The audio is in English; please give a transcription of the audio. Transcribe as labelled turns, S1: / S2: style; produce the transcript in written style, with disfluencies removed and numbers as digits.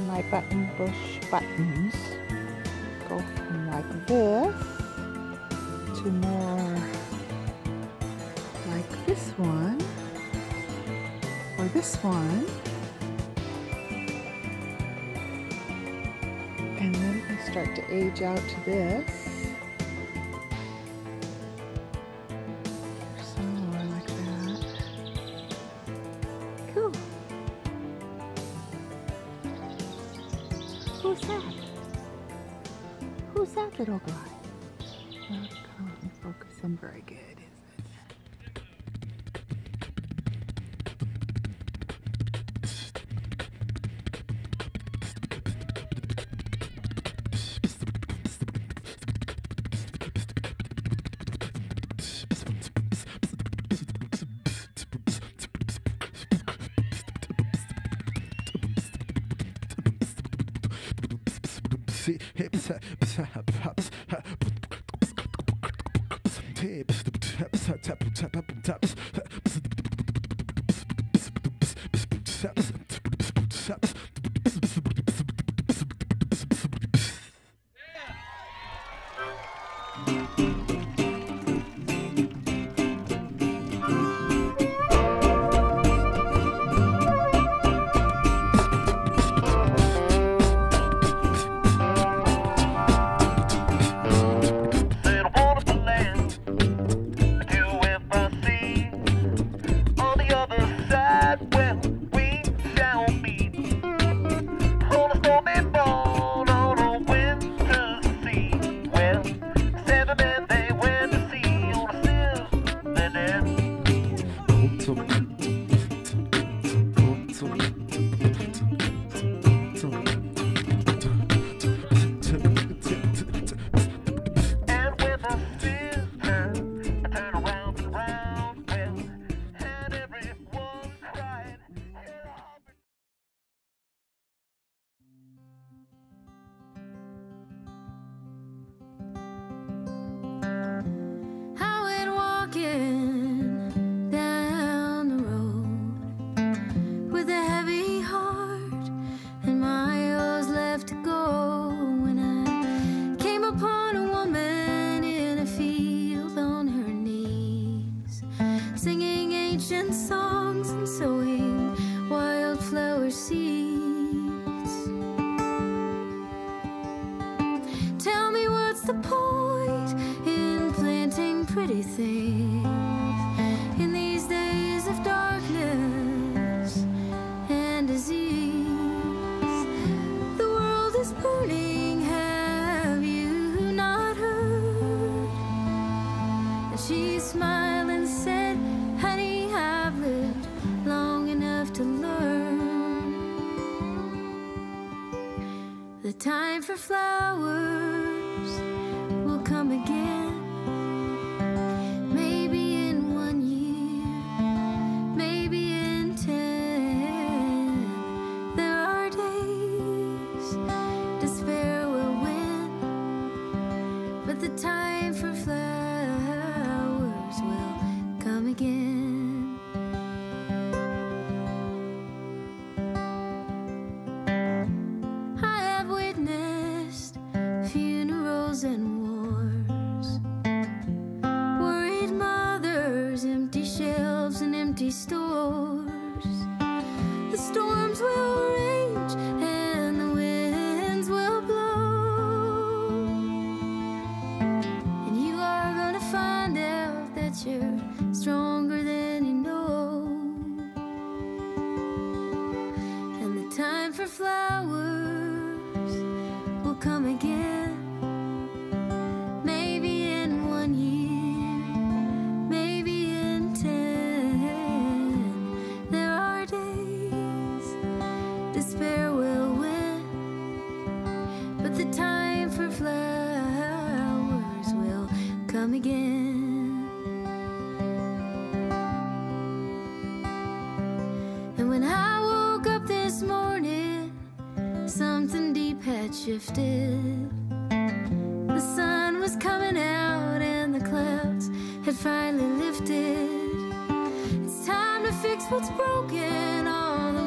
S1: My button bush buttons go from like this to more like this one or this one, and then I start to age out to this. Some more like that. Cool. Who's that? Who's that little guy? Well, can't focus him very good, is it?
S2: The time for flowers will come again. Maybe in 1 year, maybe in 10. There are days despair will win, but the time for flowers will come again. flowers will come again. Maybe in 1 year, maybe in 10. There are days despair will win, but the time for flowers will come again. And when I woke up this morning, something deep had shifted. The sun was coming out and the clouds had finally lifted. It's time to fix what's broken, all the